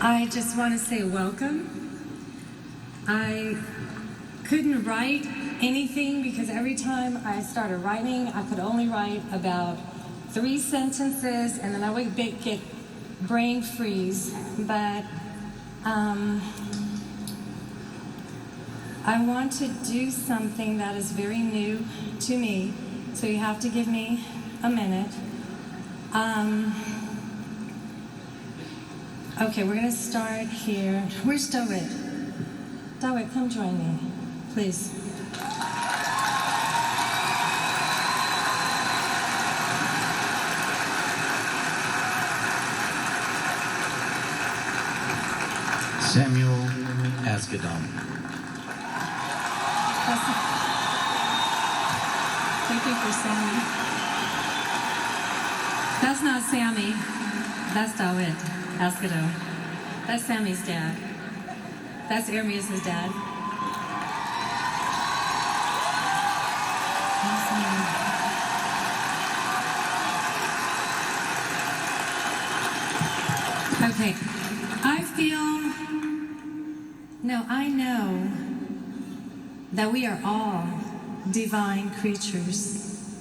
I just want to say welcome. I couldn't write anything because every time I started writing, I could only write about 3 sentences and then I would get brain freeze. But I want to do something that is very new to me, so you have to give me a minute. Okay, we're gonna start here. Where's Dawit? Dawit, come join me, please. Samuel Asgadon. Thank you for Sammy. That's not Sammy. That's Dawit Asgadon. That's Sammy's dad. That's Ermias' dad. Okay, I know that we are all divine creatures.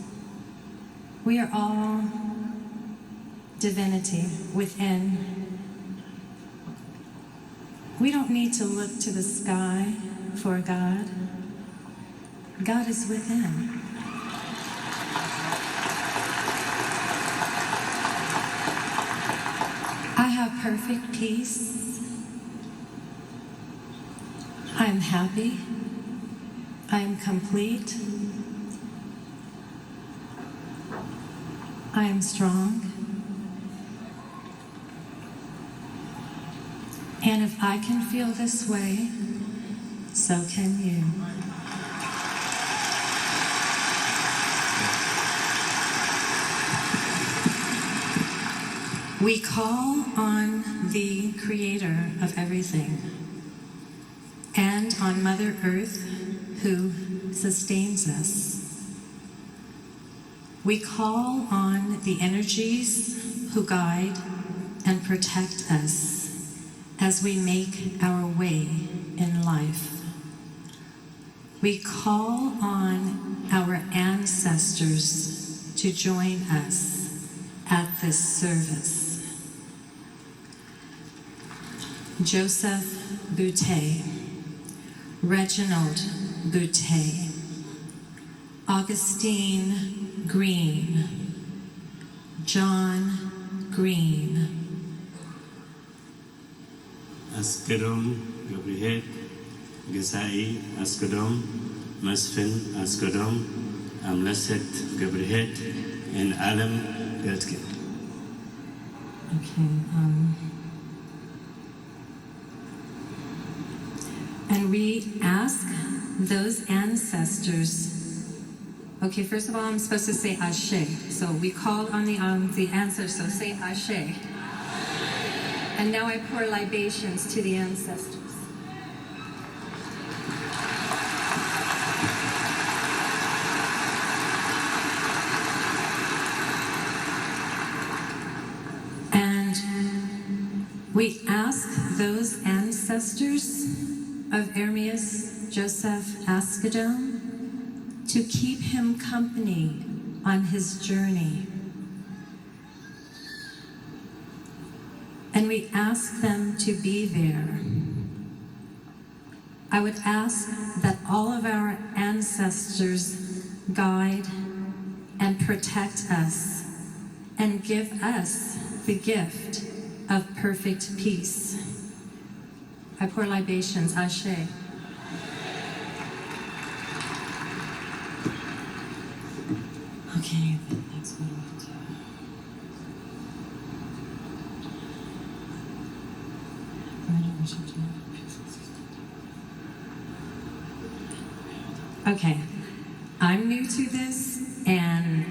We are all divinity within. We don't need to look to the sky for God. God is within. I have perfect peace. I am happy. I am complete. I am strong. And if I can feel this way, so can you. We call on the Creator of everything and on Mother Earth who sustains us. We call on the energies who guide and protect us as we make our way in life. We call on our ancestors to join us at this service. Joseph Boutte, Reginald Boutte, Augustine Green, John Green, Asgadon, Gabriel, Gesai, Asgadon, Masfin, Asgadon, Amleset, Gabriel, and Alam Geltke. Okay, and we ask those ancestors. Okay, first of all, I'm supposed to say Ashe. So we call on the ancestors, so say Ashe. And now I pour libations to the ancestors. And we ask those ancestors of Ermias Joseph Asgadon to keep him company on his journey. And we ask them to be there. I would ask that all of our ancestors guide and protect us and give us the gift of perfect peace. I pour libations, Ashe. Okay, that's what I'll do. Okay, I'm new to this, and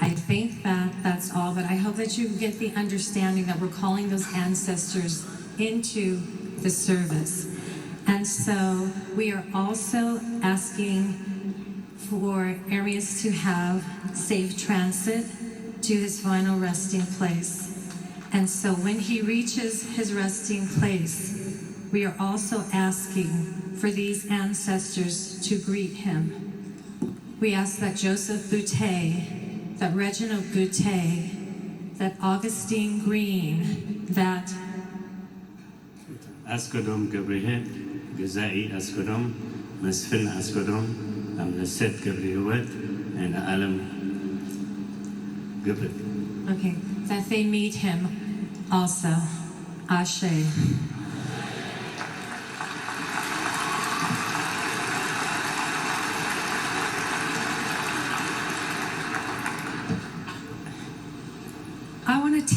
I think that that's all, but I hope that you get the understanding that we're calling those ancestors into the service. And so we are also asking for Ermias to have safe transit to his final resting place. And so when he reaches his resting place, we are also asking for these ancestors to greet him. We ask that Joseph Boutte, that Reginald Boutte, that Augustine Green, that Askodom Gabriel, Gazai Askodom, Masfin Askodom, Amleset Gabriel, and Alam Gabriel. okay, that they meet him also. Ashe. I want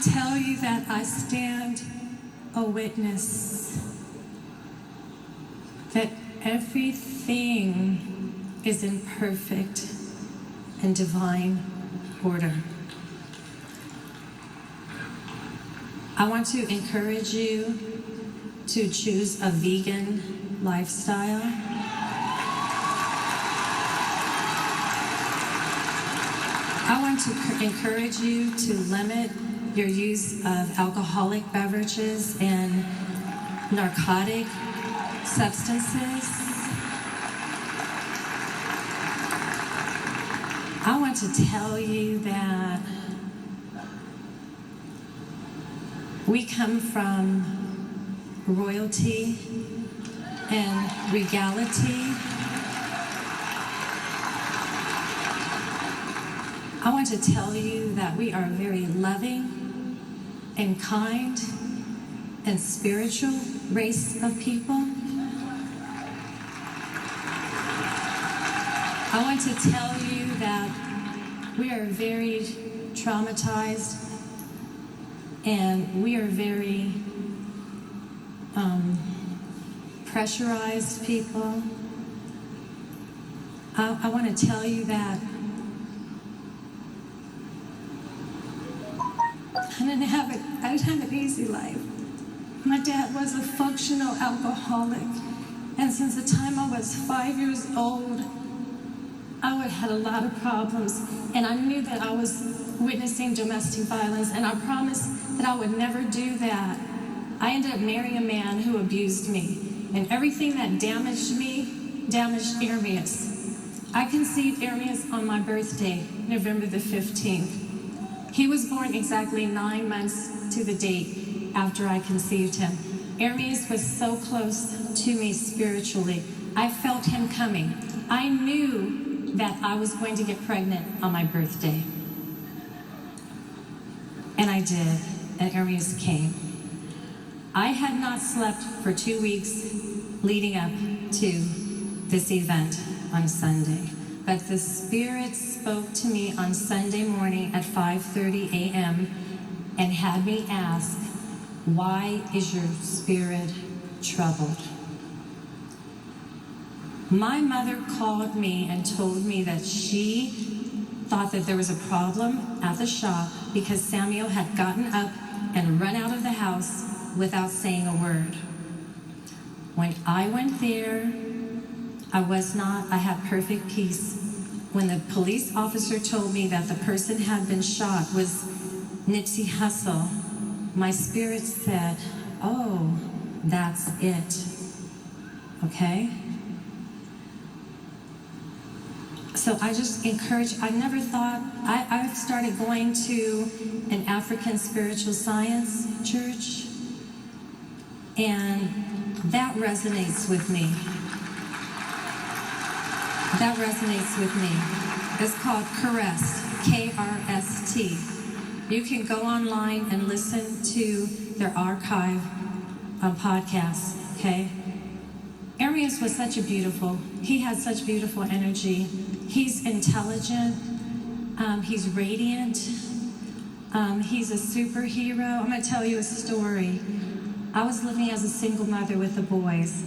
to tell you that I stand a witness that everything is in perfect and divine order. I want to encourage you to choose a vegan lifestyle. I want to encourage you to limit your use of alcoholic beverages and narcotic substances. I want to tell you that we come from royalty and regality. I want to tell you that we are very loving and kind and spiritual race of people. I want to tell you that we are very traumatized and we are very pressurized people. I want to tell you that I didn't have an easy life. My dad was a functional alcoholic, and since the time I was 5 years old, I would had a lot of problems, and I knew that I was witnessing domestic violence, and I promised that I would never do that. I ended up marrying a man who abused me, and everything that damaged me damaged Ermias. I conceived Ermias on my birthday, November the 15th. He was born exactly 9 months to the date after I conceived him. Ermias was so close to me spiritually. I felt him coming. I knew that I was going to get pregnant on my birthday. And I did, and Ermias came. I had not slept for 2 weeks leading up to this event on Sunday. But the Spirit spoke to me on Sunday morning at 5:30 a.m. and had me ask, "Why is your spirit troubled?" My mother called me and told me that she thought that there was a problem at the shop because Samuel had gotten up and run out of the house without saying a word. When I went there, I had perfect peace. When the police officer told me that the person had been shot was Nipsey Hussle, my spirit said, "Oh, that's it." Okay? So I just encourage, I never thought, I've started going to an African spiritual science church, and that resonates with me. That resonates with me. It's called Carest, K-R-S-T. You can go online and listen to their archive podcasts, okay? Ermias was he had such beautiful energy. He's intelligent, he's radiant, he's a superhero. I'm gonna tell you a story. I was living as a single mother with the boys,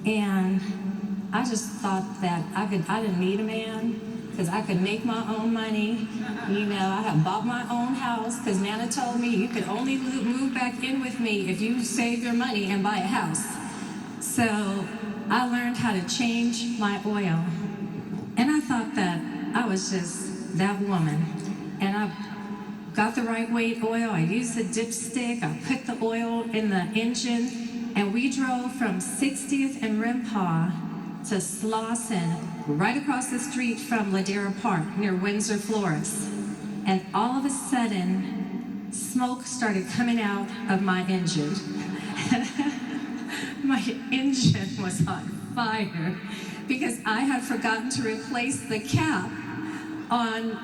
and I just thought that I didn't need a man. because I could make my own money. You know, I have bought my own house because Nana told me you could only move back in with me if you save your money and buy a house. So I learned how to change my oil. And I thought that I was just that woman. And I got the right weight oil. I used the dipstick. I put the oil in the engine. And we drove from 60th and Rimpaw to Slauson, right across the street from Ladera Park, near Windsor Florist. And all of a sudden, smoke started coming out of my engine. My engine was on fire because I had forgotten to replace the cap on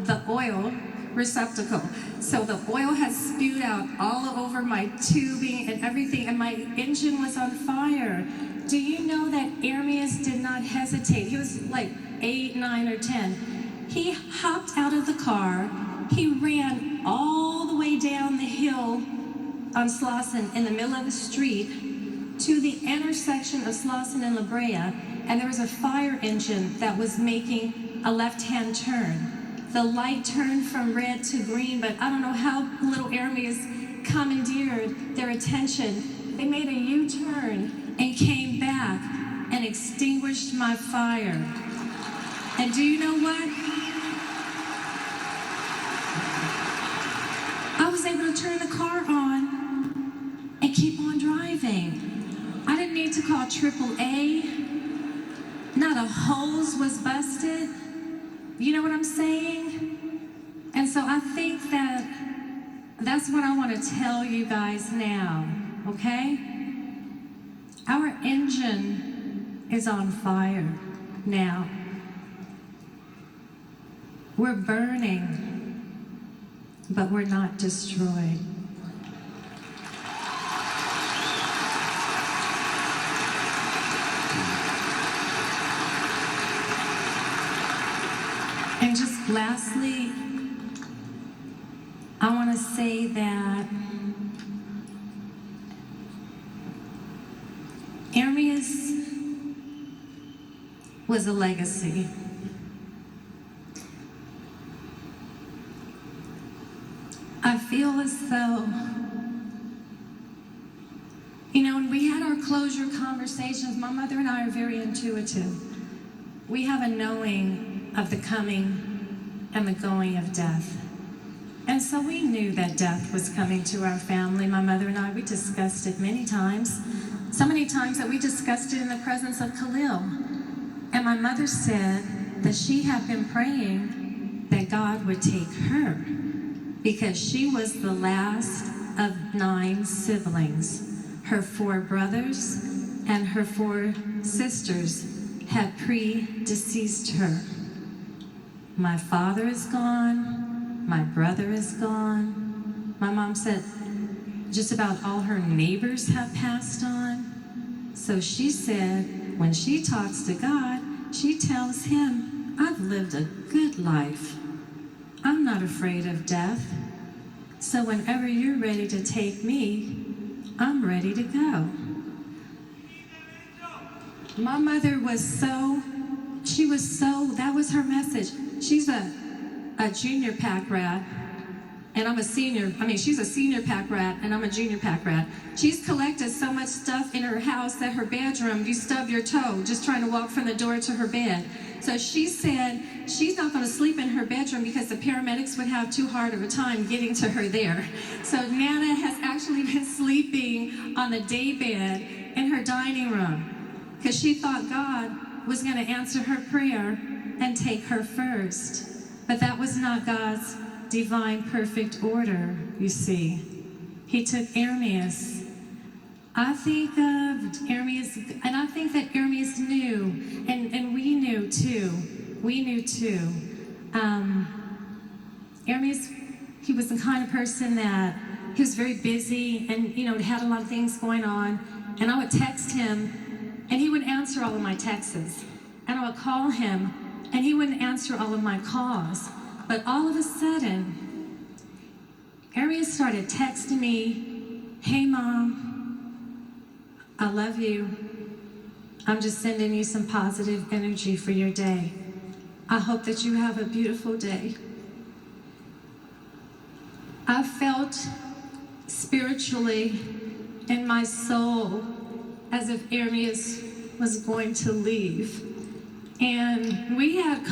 the oil receptacle. So the oil had spewed out all over my tubing and everything, and my engine was on fire. Do you know that Ermias did not hesitate? He was like 8, 9, or 10. He hopped out of the car. He ran all the way down the hill on Slauson in the middle of the street to the intersection of Slauson and La Brea, and there was a fire engine that was making a left-hand turn. The light turned from red to green, but I don't know how little Ermias commandeered their attention. They made a U-turn and came back and extinguished my fire. And do you know what? I was able to turn the car on and keep on driving. I didn't need to call AAA. Not a hose was busted. You know what I'm saying? And so I think that that's what I want to tell you guys now, okay? Our engine is on fire now. We're burning, but we're not destroyed. And just lastly, I want to say that Ermias was a legacy. I feel as though, you know, when we had our closure conversations, my mother and I are very intuitive. We have a knowing of the coming and the going of death. And so we knew that death was coming to our family. My mother and I, we discussed it many times. So many times that we discussed it in the presence of Khalil. And my mother said that she had been praying that God would take her because she was the last of 9 siblings. Her 4 brothers and her 4 sisters had predeceased her. My father is gone. My brother is gone. My mom said just about all her neighbors have passed on. So she said when she talks to God, she tells him, I've lived a good life. I'm not afraid of death. So whenever you're ready to take me, I'm ready to go. My mother was so, that was her message. She's a junior pack rat, and I'm a senior. I mean, she's a senior pack rat, and I'm a junior pack rat. She's collected so much stuff in her house that her bedroom, you stub your toe just trying to walk from the door to her bed. So she said she's not going to sleep in her bedroom because the paramedics would have too hard of a time getting to her there. So Nana has actually been sleeping on the day bed in her dining room because she thought God was going to answer her prayer and take her first. But that was not God's divine perfect order, you see. He took Ermias. I think of Ermias, and I think that Ermias knew, and we knew too. We knew too. Ermias, he was the kind of person that he was very busy and, you know, had a lot of things going on. And I would text him, and he would answer all of my texts. And I would call him, and he wouldn't answer all of my calls. But all of a sudden, Ermias started texting me, hey, Mom, I love you. I'm just sending you some positive energy for your day. I hope that you have a beautiful day. I felt spiritually in my soul as if Ermias was going to leave. And we had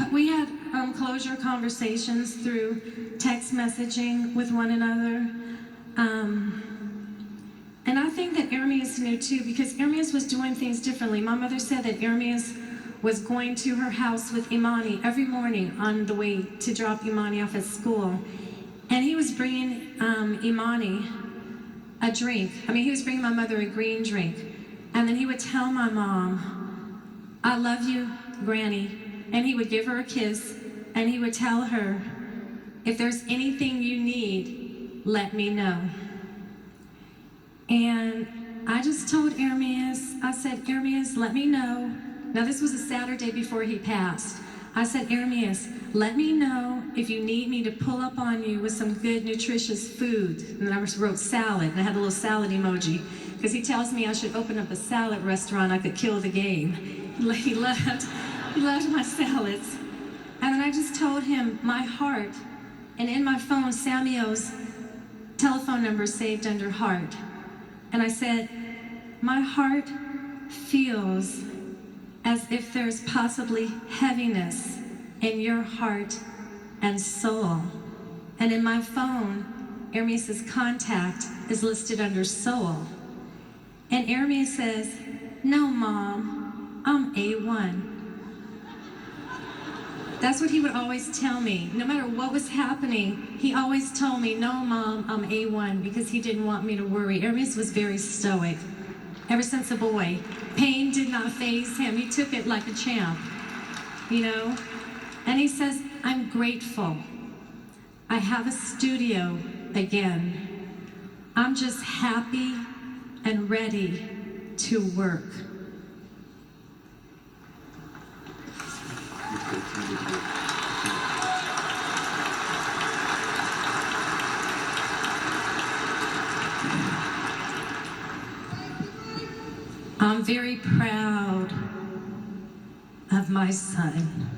closure conversations through text messaging with one another. And I think that Ermias knew too, because Ermias was doing things differently. My mother said that Ermias was going to her house with Imani every morning on the way to drop Imani off at school. And he was bringing Imani a drink. He was bringing my mother a green drink. And then he would tell my mom, "I love you, Granny." And he would give her a kiss, and he would tell her, "If there's anything you need, let me know." And I just told Ermias, I said, "Ermias, let me know." Now this was a Saturday before he passed. I said, "Ermias, let me know if you need me to pull up on you with some good, nutritious food." And then I wrote salad, and I had a little salad emoji, because he tells me I should open up a salad restaurant. I could kill the game. He loved my salads. And then I just told him my heart, and in my phone, Samuel's telephone number saved under heart. And I said, "My heart feels as if there's possibly heaviness in your heart and soul." And in my phone, Ermias' contact is listed under soul. And Ermias says, "No, Mom, I'm A1. That's what he would always tell me. No matter what was happening, he always told me, "No, Mom, I'm A1, because he didn't want me to worry. Ermias was very stoic, ever since a boy. Pain did not faze him. He took it like a champ, And he says, "I'm grateful. I have a studio again. I'm just happy and ready to work." I'm very proud of my son.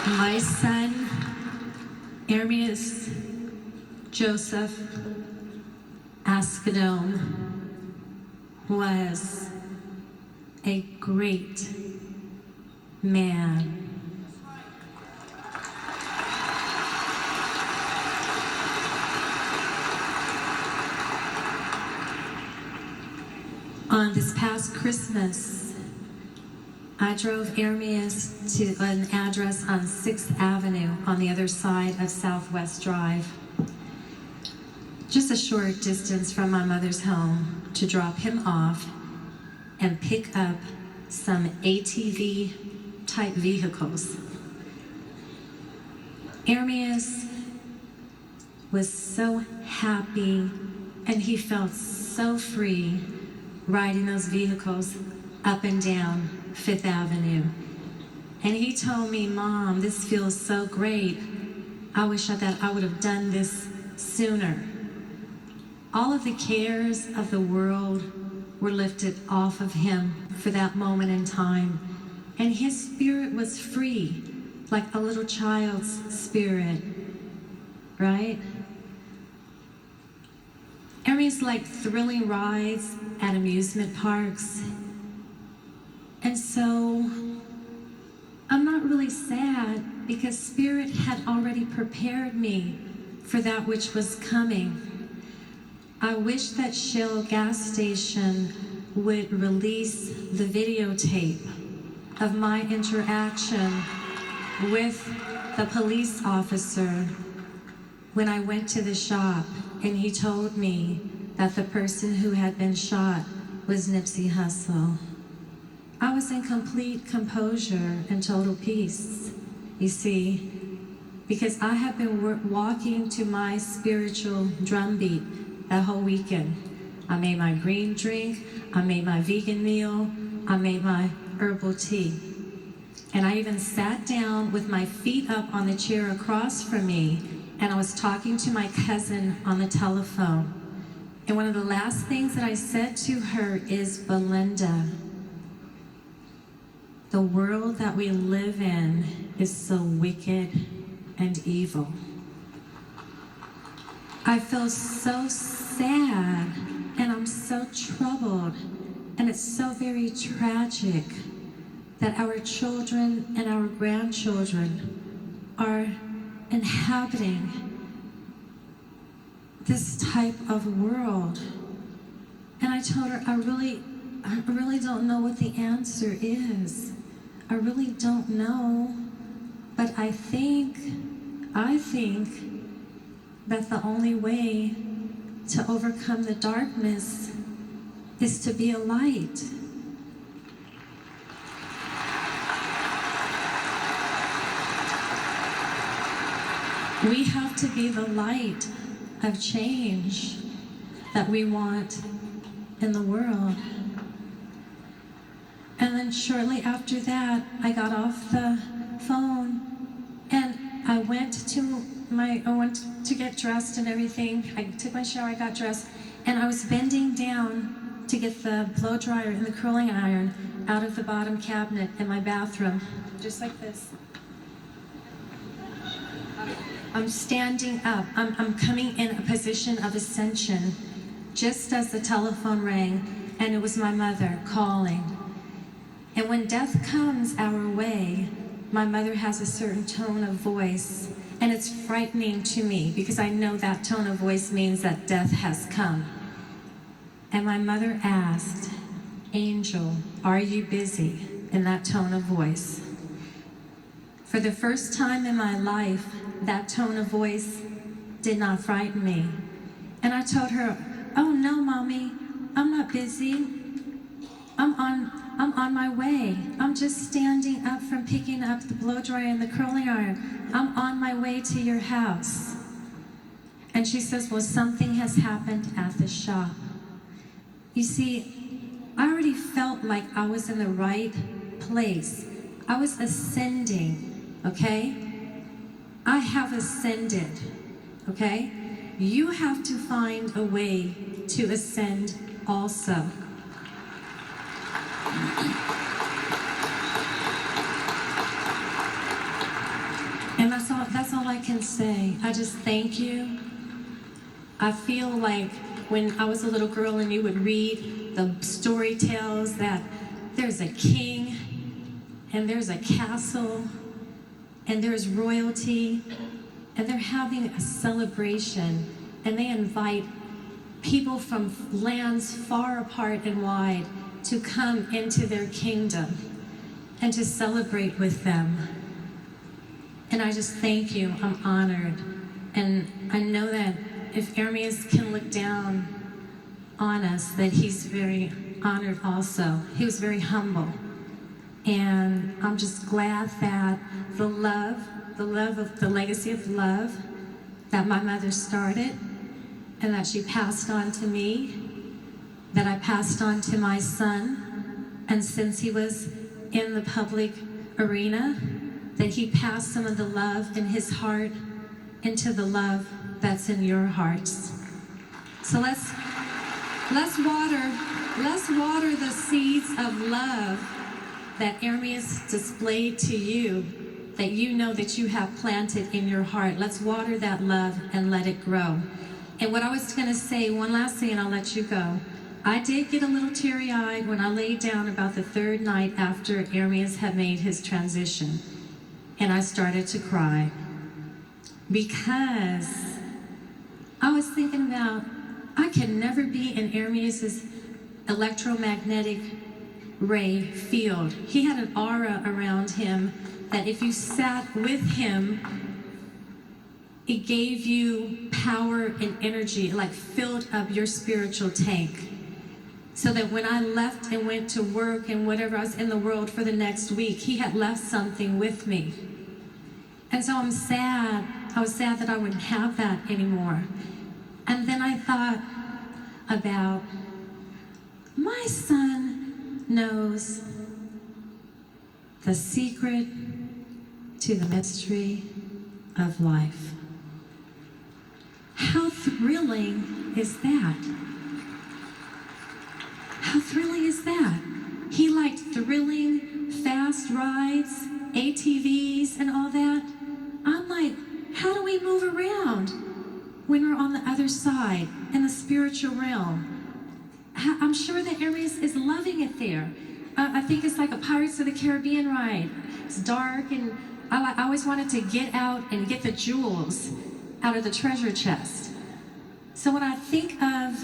My son, Ermias Joseph Ascadome, was a great man. On this past Christmas, I drove Ermias to an address on 6th Avenue on the other side of Southwest Drive, just a short distance from my mother's home, to drop him off and pick up some ATV type vehicles. Ermias was so happy, and he felt so free riding those vehicles up and down 5th Avenue. And he told me, "Mom, this feels so great. I wish that I would have done this sooner." All of the cares of the world were lifted off of him for that moment in time. And his spirit was free, like a little child's spirit, right? Ermias liked thrilling rides at amusement parks. And so I'm not really sad, because Spirit had already prepared me for that which was coming. I wish that Shell gas station would release the videotape of my interaction with the police officer when I went to the shop and he told me that the person who had been shot was Nipsey Hussle. I was in complete composure and total peace, you see, because I have been walking to my spiritual drumbeat that whole weekend. I made my green drink, I made my vegan meal, I made my herbal tea. And I even sat down with my feet up on the chair across from me and I was talking to my cousin on the telephone. And one of the last things that I said to her is, Belinda, the world that we live in is so wicked and evil. I feel so sad and I'm so troubled, and it's so very tragic that our children and our grandchildren are inhabiting this type of world. And I told her, I really don't know what the answer is. I really don't know, but I think that the only way to overcome the darkness is to be a light. We have to be the light of change that we want in the world. And then shortly after that, I got off the phone and I went to get dressed and everything. I took my shower, I got dressed, and I was bending down to get the blow dryer and the curling iron out of the bottom cabinet in my bathroom, just like this. I'm standing up. I'm coming in a position of ascension, just as the telephone rang, and it was my mother calling. And when death comes our way, my mother has a certain tone of voice, and it's frightening to me because I know that tone of voice means that death has come. And my mother asked, Angel, are you busy? In that tone of voice. For the first time in my life, that tone of voice did not frighten me. And I told her, oh no, Mommy, I'm not busy. I'm on my way. I'm just standing up from picking up the blow dryer and the curling iron. I'm on my way to your house. And she says, well, something has happened at the shop. You see, I already felt like I was in the right place. I was ascending, okay? I have ascended, okay? You have to find a way to ascend also. And that's all I can say. I just thank you. I feel like when I was a little girl and you would read the story tales that there's a king and there's a castle and there's royalty and they're having a celebration and they invite people from lands far apart and wide to come into their kingdom and to celebrate with them. And I just thank you. I'm honored. And I know that if Ermias can look down on us, that he's very honored also. He was very humble. And I'm just glad that the legacy of love that my mother started and that she passed on to me, that I passed on to my son, and since he was in the public arena, that he passed some of the love in his heart into the love that's in your hearts. So let's water the seeds of love that Ermias displayed to you, that you know that you have planted in your heart. Let's water that love and let it grow. And what I was going to say, one last thing, and I'll let you go. I did get a little teary-eyed when I laid down about the third night after Ermias had made his transition. And I started to cry because I was thinking about, I can never be in Ermias's electromagnetic ray field. He had an aura around him that if you sat with him, it gave you power and energy, it like filled up your spiritual tank. So that when I left and went to work and whatever I was in the world for the next week, he had left something with me. And so I'm sad. I was sad that I wouldn't have that anymore. And then I thought about, my son knows the secret to the mystery of life. How thrilling is that? How thrilling is that? He liked thrilling, fast rides, ATVs, and all that. I'm like, how do we move around when we're on the other side in the spiritual realm? I'm sure that Aries is loving it there. I think it's like a Pirates of the Caribbean ride. It's dark, and I always wanted to get out and get the jewels out of the treasure chest. So when I think of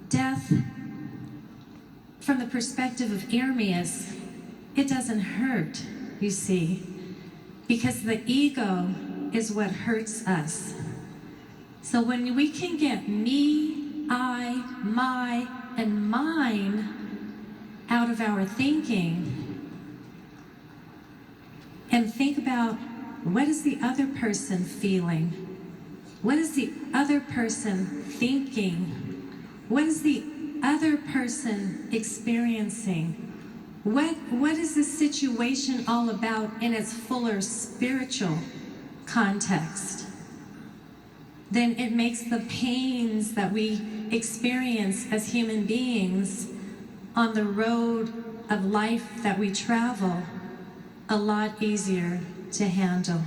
death from the perspective of Ermias, it doesn't hurt, you see, because the ego is what hurts us. So when we can get me, I, my, and mine out of our thinking and think about, what is the other person feeling? What is the other person thinking? What is the other person experiencing? What is the situation all about in its fuller spiritual context? Then it makes the pains that we experience as human beings on the road of life that we travel a lot easier to handle.